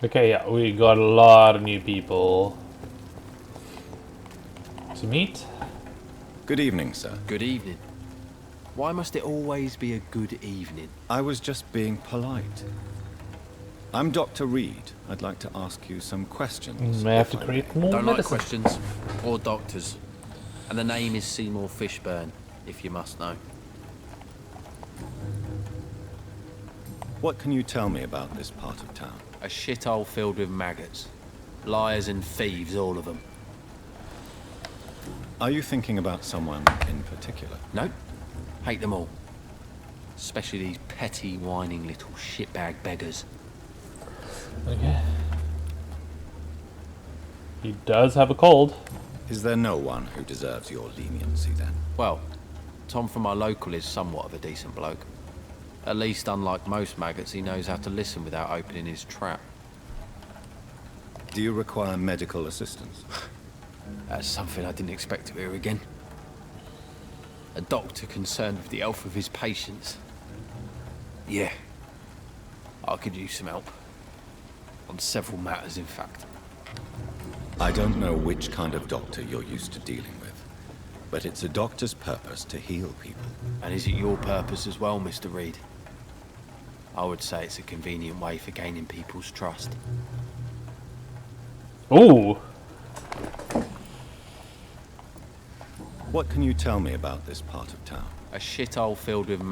Okay, yeah, we got a lot of new people to meet. Good evening, sir. Good evening. Why must it always be a good evening? I was just being polite. I'm Dr. Reed. I'd like to ask you some questions. May I have to create more Don't like medicine. questions or doctors. And the name is Seymour Fishburne, if you must know. What can you tell me about this part of town? A shithole filled with maggots. Liars and thieves, all of them. Are you thinking about someone in particular? Nope. Hate them all. Especially these petty, whining little shitbag beggars. Okay. He does have a cold. Is there no one who deserves your leniency then? Well, Tom from our local is somewhat of a decent bloke. At least, unlike most maggots, he knows how to listen without opening his trap. Do you require medical assistance? That's something I didn't expect to hear again. A doctor concerned with the health of his patients. Yeah. I could use some help. On several matters, in fact. I don't know which kind of doctor you're used to dealing with, but it's a doctor's purpose to heal people. And is it your purpose as well, Mr. Reed? I would say it's a convenient way for gaining people's trust. Ooh. What can you tell me about this part of town? A shithole filled with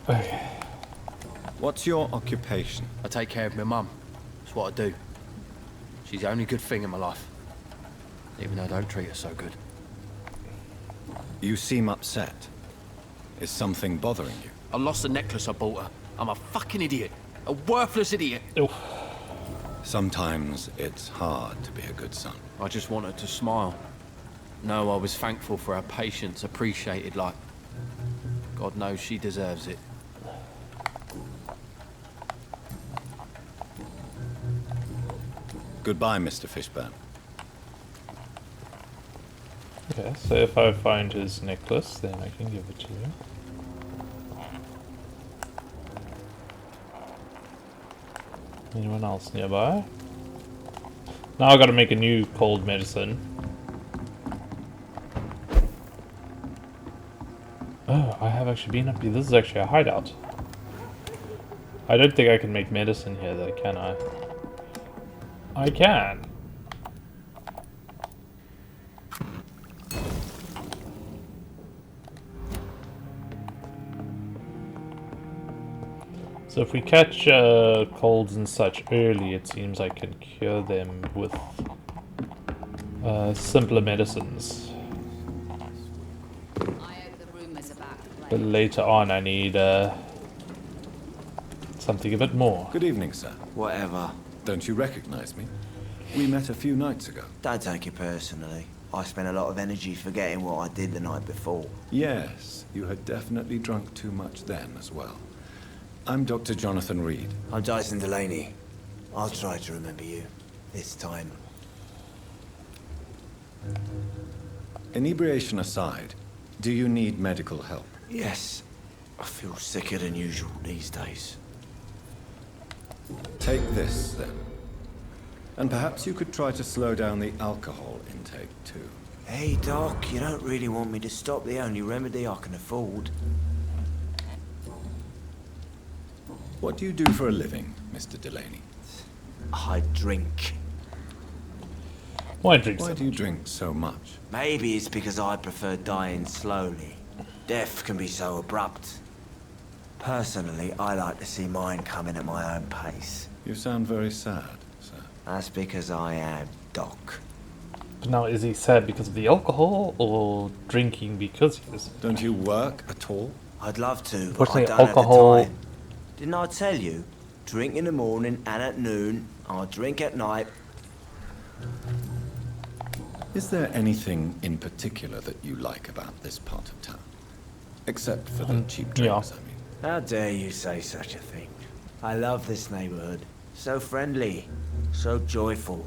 Okay. What's your occupation? I take care of my mum. That's what I do. She's the only good thing in my life. Even though I don't treat her so good. You seem upset. Is something bothering you? I lost the necklace I bought her. I'm a fucking idiot. A worthless idiot. Oof. Sometimes it's hard to be a good son. I just want her to smile. No, I was thankful for her patience, appreciated like... God knows she deserves it. Goodbye, Mr. Fishburne. Okay, so if I find his necklace, then I can give it to you. Anyone else nearby? Now I gotta make a new cold medicine. Oh, I have actually been up here. This is actually a hideout. I don't think I can make medicine here though, can I? I can. So if we catch colds and such early, it seems I can cure them with simpler medicines. But later on I need something a bit more. Good evening, sir. Whatever. Don't you recognize me? We met a few nights ago. Don't take it personally. I spent a lot of energy forgetting what I did the night before. Yes, you had definitely drunk too much then as well. I'm Dr. Jonathan Reed. I'm Jason Delaney. I'll try to remember you. This time. Inebriation aside, do you need medical help? Yes. I feel sicker than usual these days. Take this, then. And perhaps you could try to slow down the alcohol intake, too. Hey, Doc, you don't really want me to stop the only remedy I can afford. What do you do for a living, Mr. Delaney? I drink. Why drink Why so do you much? drink so much? Maybe it's because I prefer dying slowly. Death can be so abrupt. Personally, I like to see mine coming at my own pace. You sound very sad, sir. That's because I am Doc. But now is he sad because of the alcohol or drinking because he is? Don't you work at all? I'd love to, but I Unfortunately, don't have alcohol- the time. Didn't I tell you? Drink in the morning and at noon. I drink at night. Is there anything in particular that you like about this part of town? Except for the cheap drinks, yeah. I mean. How dare you say such a thing? I love this neighborhood. So friendly. So joyful.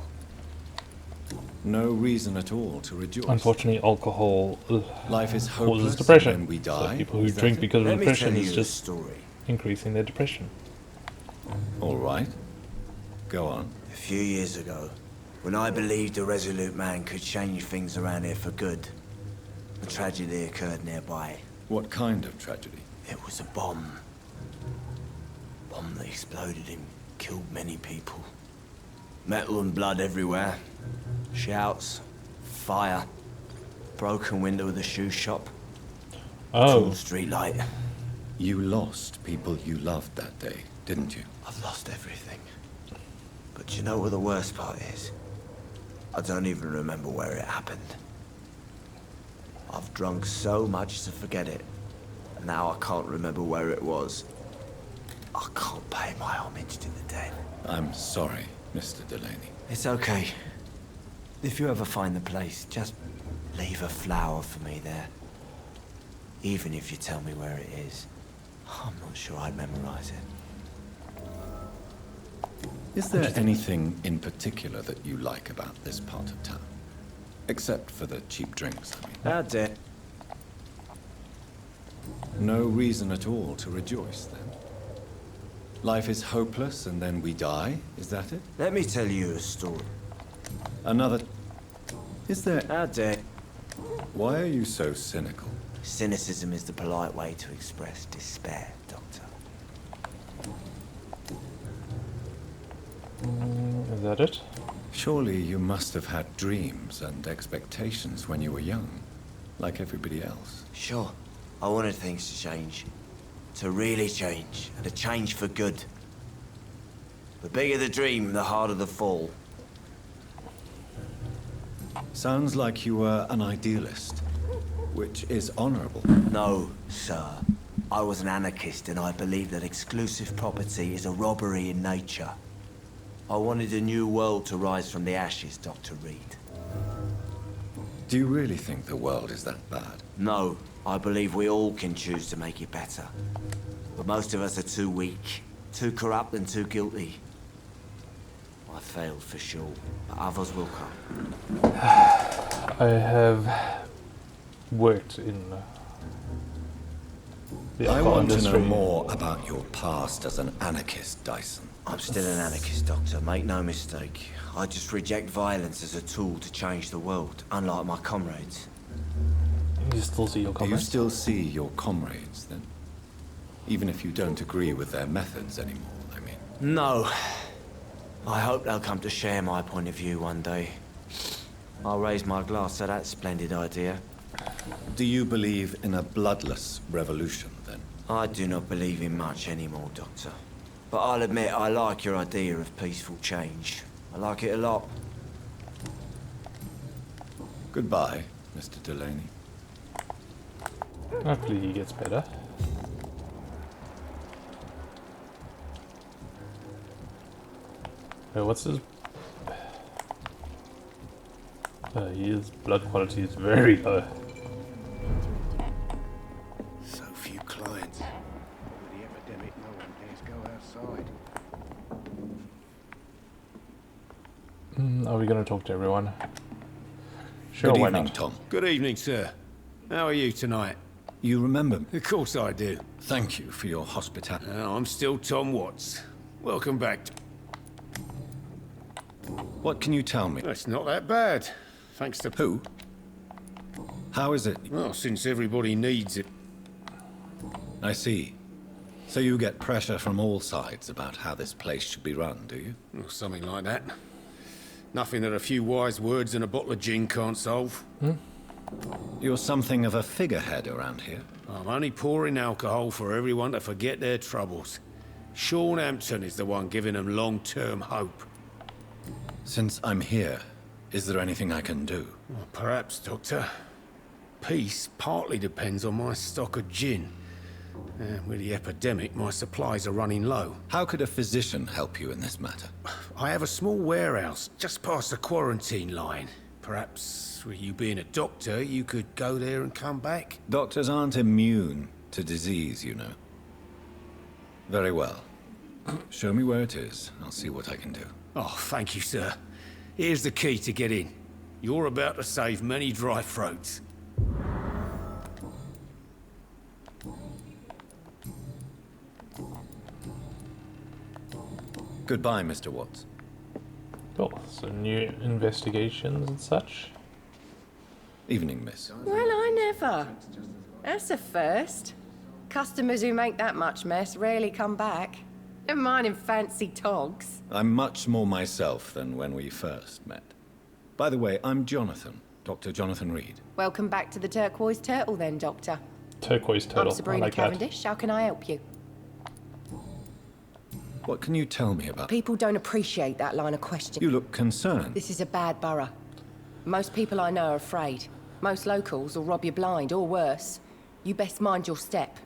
No reason at all to rejoice. Unfortunately, alcohol Life is causes hopeless depression. when we So die. people who Is that drink it? because of Let me depression tell is you a just story. increasing their depression. All right. Go on. A few years ago, when I believed a resolute man could change things around here for good, a tragedy occurred nearby. What kind of tragedy? It was a bomb. Bomb that exploded and killed many people. Metal and blood everywhere. Shouts, fire, broken window of the shoe shop. Oh, Street light. You lost people you loved that day, didn't you? I've lost everything. But you know what the worst part is? I don't even remember where it happened. I've drunk so much to forget it. Now I can't remember where it was. I can't pay my homage to the dead. I'm sorry, Mr. Delaney. It's okay. If you ever find the place, just leave a flower for me there. Even if you tell me where it is. I'm not sure I'd memorize it. Is there anything in particular that you like about this part of town? Except for the cheap drinks, I mean. That's it. No reason at all to rejoice, then? Life is hopeless and then we die, is that it? Let me tell you a story. Another... Is there... That's it. Why are you so cynical? Cynicism is the polite way to express despair, Doctor. is that it? Surely you must have had dreams and expectations when you were young, like everybody else. Sure, I wanted things to change. To really change, and to change for good. The bigger the dream, the harder the fall. Sounds like you were an idealist, which is honorable. No, sir. I was an anarchist and I believed that exclusive property is a robbery in nature. I wanted a new world to rise from the ashes, Dr. Reed. Do you really think the world is that bad? No, I believe we all can choose to make it better. But most of us are too weak, too corrupt and too guilty. I failed for sure, but others will come. I have worked in the I alcohol want to industry. know more about your past as an anarchist, Dyson. I'm still an anarchist, Doctor, make no mistake. I just reject violence as a tool to change the world, unlike my comrades. You still see your Do you comments? still see your comrades, then? Even if you don't agree with their methods anymore, I mean. No. I hope they'll come to share my point of view one day. I'll raise my glass to that splendid idea. Do you believe in a bloodless revolution, then? I do not believe in much anymore, Doctor. But I'll admit I like your idea of peaceful change. I like it a lot. Goodbye, Mr. Delaney. Hopefully he gets better. What's his... his blood quality is very low. So few clients. With the epidemic, no one dares go outside. Are we going to talk to everyone? Sure, Good why evening, not? Tom. Good evening, sir. How are you tonight? You remember me? Of course I do. Thank you for your hospitality. I'm still Tom Watts. Welcome back. What can you tell me? It's not that bad. Thanks to... Who? How is it? Well, since everybody needs it. I see. So you get pressure from all sides about how this place should be run, do you? Or something like that. Nothing that a few wise words and a bottle of gin can't solve. You're something of a figurehead around here. I'm only pouring alcohol for everyone to forget their troubles. Sean Hampton is the one giving them long-term hope. Since I'm here, is there anything I can do? Well, perhaps, Doctor. Peace partly depends on my stock of gin. With the epidemic, my supplies are running low. How could a physician help you in this matter? I have a small warehouse just past the quarantine line. Perhaps, with you being a doctor, you could go there and come back? Doctors aren't immune to disease, you know. Very well. Show me where it is. I'll see what I can do. Oh, thank you, sir. Here's the key to get in. You're about to save many dry throats. Goodbye, Mr. Watts. Cool. So new investigations and such. Evening, miss. Well, I never. That's a first. Customers who make that much mess rarely come back. Never mind in fancy togs. I'm much more myself than when we first met. By the way, I'm Jonathan, Dr. Jonathan Reed. Welcome back to the Turquoise Turtle then, Doctor. Turquoise turtle. I'm Sabrina I like that. Cavendish. How can I help you? What can you tell me about... People don't appreciate that line of question. You look concerned. This is a bad borough. Most people I know are afraid. Most locals will rob you blind, or worse. You best mind your step.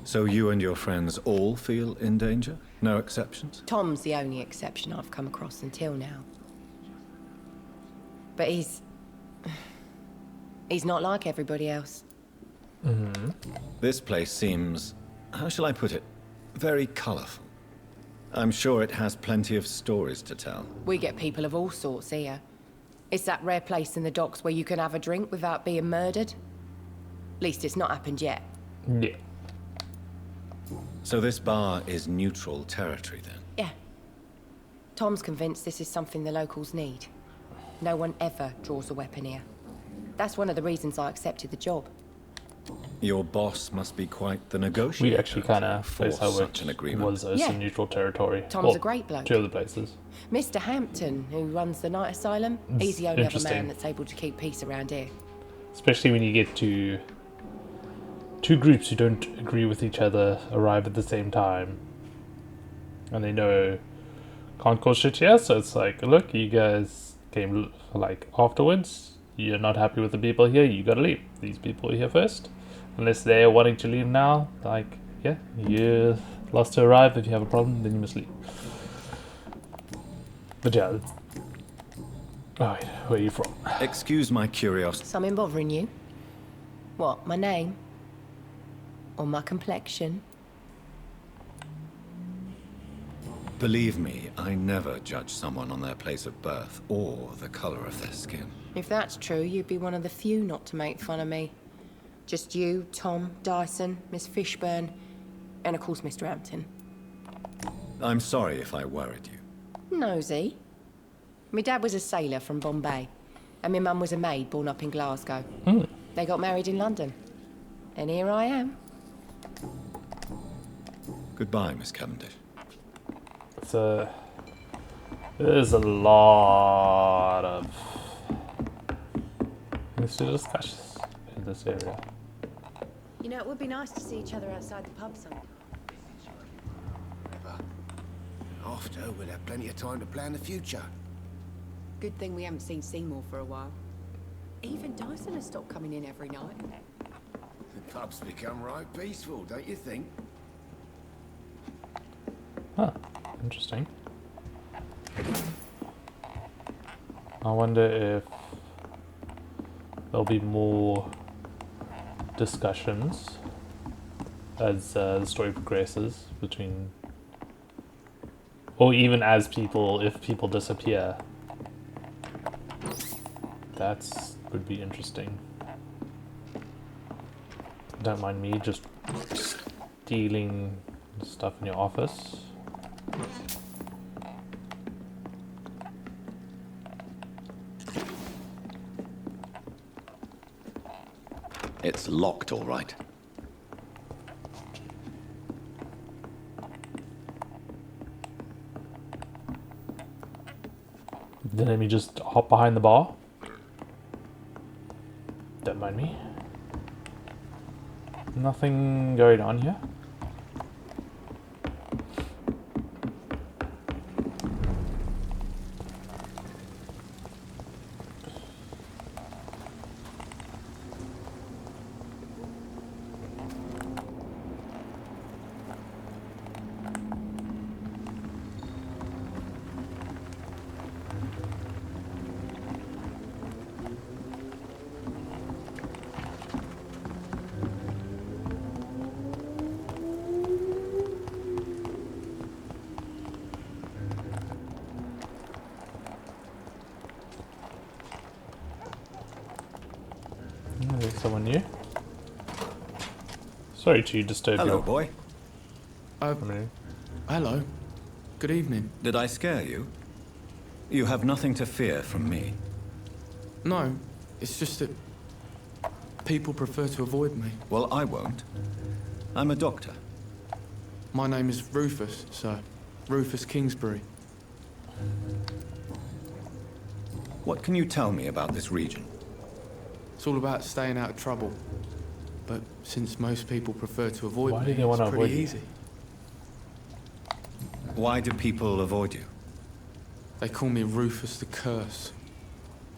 So you and your friends all feel in danger? No exceptions? Tom's the only exception I've come across until now. But he's not like everybody else. This place seems, how shall I put it, very colourful. I'm sure it has plenty of stories to tell. We get people of all sorts here. It's that rare place in the docks where you can have a drink without being murdered. At least it's not happened yet. Yeah. So this bar is neutral territory then? Yeah. Tom's convinced this is something the locals need. No one ever draws a weapon here. That's one of the reasons I accepted the job. Your boss must be quite the negotiator. We actually kind of for place how such it an agreement. was as Yeah. a neutral territory. Tom's Well, a great bloke. Two other places. Mr. Hampton, who runs the night asylum, he's the only other Interesting. man that's able to keep peace around here. Especially when you get to two groups who don't agree with each other arrive at the same time. And they know can't cause shit here, so it's like, look, you guys came like afterwards. You're not happy with the people here, you gotta leave. These people are here first. Unless they're wanting to leave now, like, yeah, you're last to arrive. If you have a problem, then you must leave. But yeah, oh, where are you from? Excuse my curiosity. Something bothering you? What, my name? Or my complexion? Believe me, I never judge someone on their place of birth or the colour of their skin. If that's true, you'd be one of the few not to make fun of me. Just you, Tom, Dyson, Miss Fishburne, and of course Mr. Hampton. I'm sorry if I worried you. Nosy. My dad was a sailor from Bombay, and my mum was a maid born up in Glasgow. They got married in London. And here I am. Goodbye, Miss Cavendish. There's a lot of things to discuss in this area. You know, it would be nice to see each other outside the pub sometime. After, we'll have plenty of time to plan the future. Good thing we haven't seen Seymour for a while. Even Dyson has stopped coming in every night. The pub's become right peaceful, don't you think? Huh, interesting. I wonder if there'll be more discussions as the story progresses between, or even as if people disappear. That's would be interesting. Don't mind me just stealing stuff in your office. It's locked, all right. Then let me just hop behind the bar. Don't mind me. Nothing going on here. There's someone new. Sorry to disturb Hello, you. boy. Hello. Good evening. Did I scare you? You have nothing to fear from me. No, it's just that people prefer to avoid me. Well, I won't. I'm a doctor. My name is Rufus, sir. Rufus Kingsbury. What can you tell me about this region? It's all about staying out of trouble. But since most people prefer to avoid Why me, do they want to it's avoid pretty you? easy. Why do people avoid you? They call me Rufus the Curse.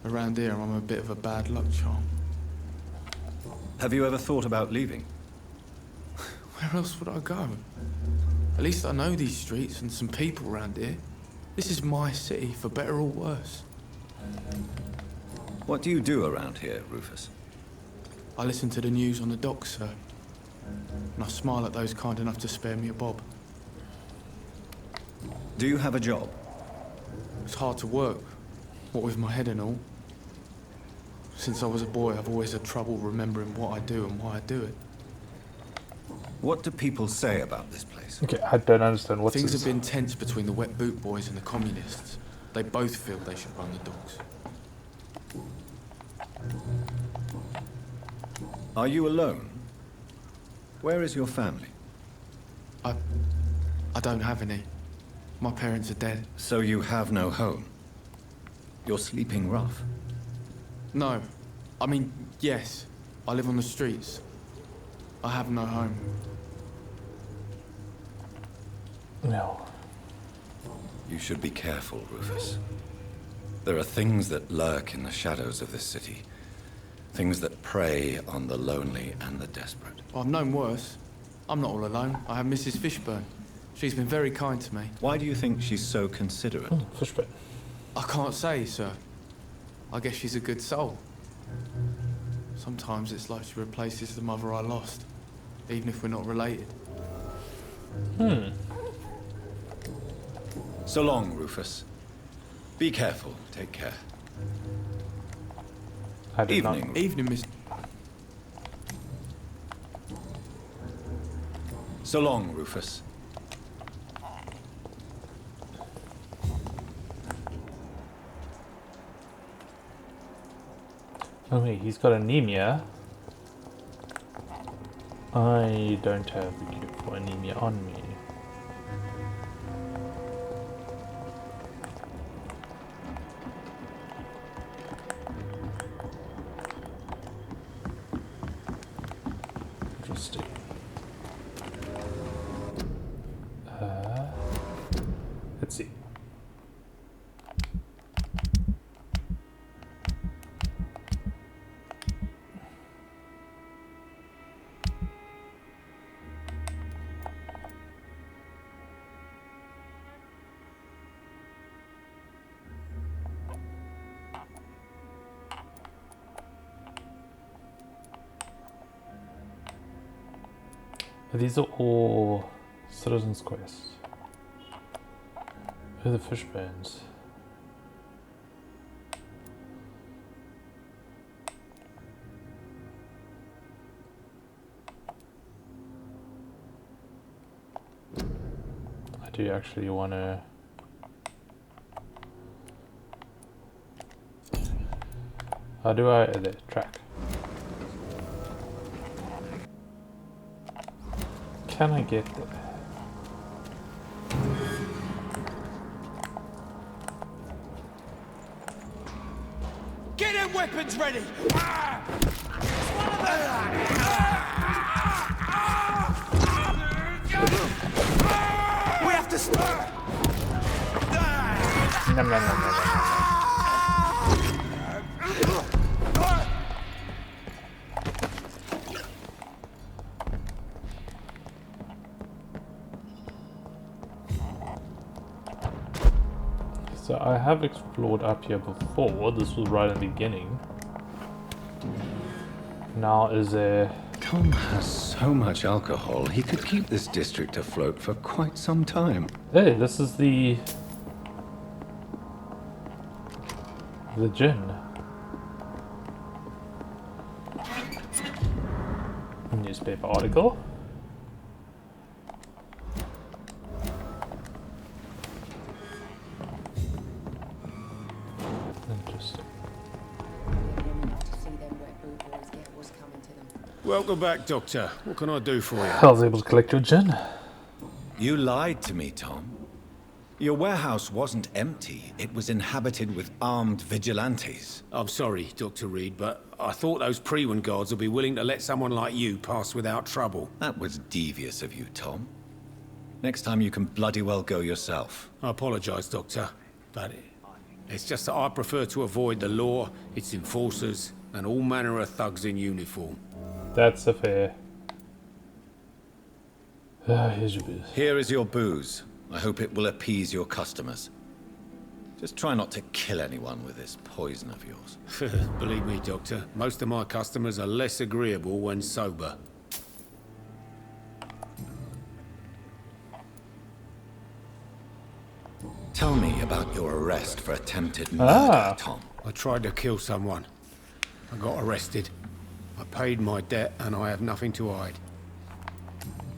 Around here, I'm a bit of a bad luck charm. Have you ever thought about leaving? Where else would I go? At least I know these streets and some people around here. This is my city, for better or worse. What do you do around here, Rufus? I listen to the news on the docks, sir. And I smile at those kind enough to spare me a bob. Do you have a job? It's hard to work, what with my head and all. Since I was a boy, I've always had trouble remembering what I do and why I do it. What do people say about this place? Okay, I don't understand what's Things this. have been tense between the wet boot boys and the communists. They both feel they should run the docks. Are you alone? Where is your family? I don't have any. My parents are dead. So you have no home? You're sleeping rough. No. I mean, yes. I live on the streets. I have no home. No. You should be careful, Rufus. There are things that lurk in the shadows of this city. Things that prey on the lonely and the desperate. I've known worse. I'm not all alone. I have Mrs. Fishburne. She's been very kind to me. Why do you think she's so considerate? Fishbone. I can't say, sir. I guess she's a good soul. Sometimes it's like she replaces the mother I lost, even if we're not related. So long, Rufus. Be careful. Take care. I did Evening. not. Evening, Miss... So long, Rufus. Oh wait, he's got anemia. I don't have a cure for anemia on me. Interesting. Let's see. These are all Citizen's Quest. Who are the Fishbones? I do actually want to... How do I... There, track. Can I get there? Get them weapons ready! We have to stop! Nom, nom, nom, nom, nom, nom. So I have explored up here before. This was right in the beginning. Now is there... Tom has so much alcohol, he could keep this district afloat for quite some time. Hey, this is the gin. Newspaper article. Welcome back, Doctor. What can I do for you? I was able to collect your gin. You lied to me, Tom. Your warehouse wasn't empty. It was inhabited with armed vigilantes. I'm sorry, Dr. Reed, but I thought those Prewen guards would be willing to let someone like you pass without trouble. That was devious of you, Tom. Next time you can bloody well go yourself. I apologize, Doctor, but it's just that I prefer to avoid the law, its enforcers, and all manner of thugs in uniform. That's a fair. Here's your booze. Here is your booze. I hope it will appease your customers. Just try not to kill anyone with this poison of yours. Believe me, Doctor, most of my customers are less agreeable when sober. Tell me about your arrest for attempted murder, Tom. I tried to kill someone. I got arrested. I paid my debt and I have nothing to hide.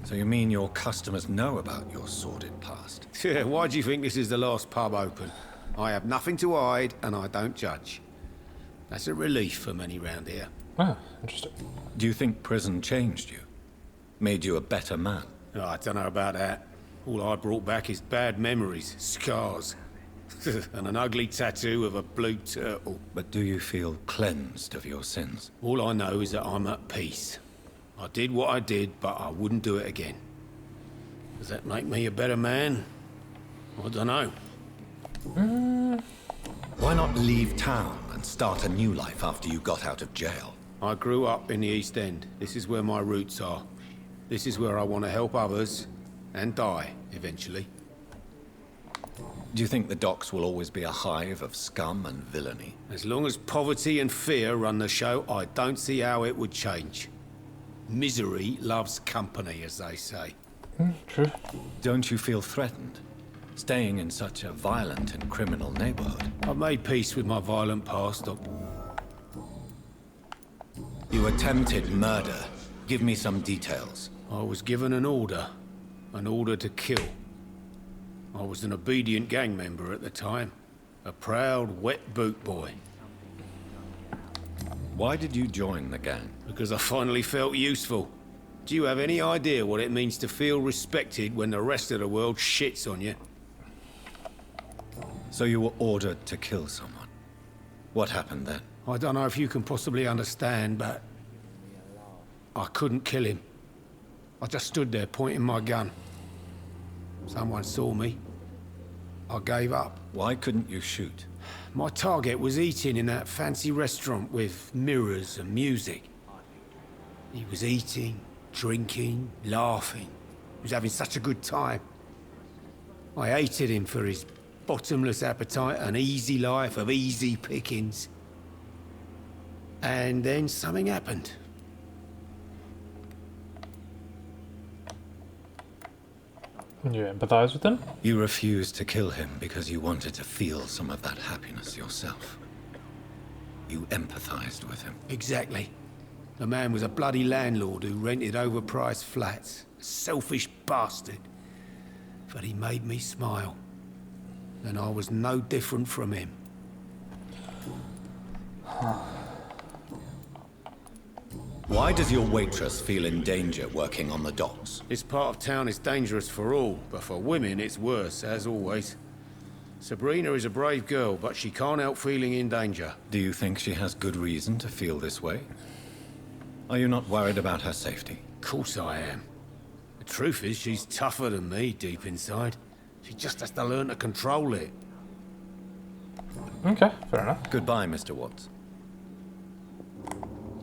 So you mean your customers know about your sordid past? Yeah, why do you think this is the last pub open? I have nothing to hide and I don't judge. That's a relief for many round here. Ah, interesting. Do you think prison changed you? Made you a better man? Oh, I don't know about that. All I brought back is bad memories, scars, and an ugly tattoo of a blue turtle. But do you feel cleansed of your sins? All I know is that I'm at peace. I did what I did, but I wouldn't do it again. Does that make me a better man? I don't know. Why not leave town and start a new life after you got out of jail? I grew up in the East End. This is where my roots are. This is where I want to help others and die, eventually. Do you think the docks will always be a hive of scum and villainy? As long as poverty and fear run the show, I don't see how it would change. Misery loves company, as they say. True. Don't you feel threatened? Staying in such a violent and criminal neighborhood. I've made peace with my violent past, Doctor. You attempted murder. Give me some details. I was given an order to kill. I was an obedient gang member at the time. A proud, wet boot boy. Why did you join the gang? Because I finally felt useful. Do you have any idea what it means to feel respected when the rest of the world shits on you? So you were ordered to kill someone. What happened then? I don't know if you can possibly understand, but I couldn't kill him. I just stood there pointing my gun. Someone saw me. I gave up. Why couldn't you shoot? My target was eating in that fancy restaurant with mirrors and music. He was eating, drinking, laughing. He was having such a good time. I hated him for his bottomless appetite and easy life of easy pickings. And then something happened. You empathize with him? You refused to kill him because you wanted to feel some of that happiness yourself. You empathized with him. Exactly. The man was a bloody landlord who rented overpriced flats. A selfish bastard. But he made me smile. And I was no different from him. Why does your waitress feel in danger working on the docks? This part of town is dangerous for all, but for women it's worse, as always. Sabrina is a brave girl, but she can't help feeling in danger. Do you think she has good reason to feel this way? Are you not worried about her safety? Of course I am. The truth is, she's tougher than me deep inside. She just has to learn to control it. Okay, fair enough. Goodbye, Mr. Watts.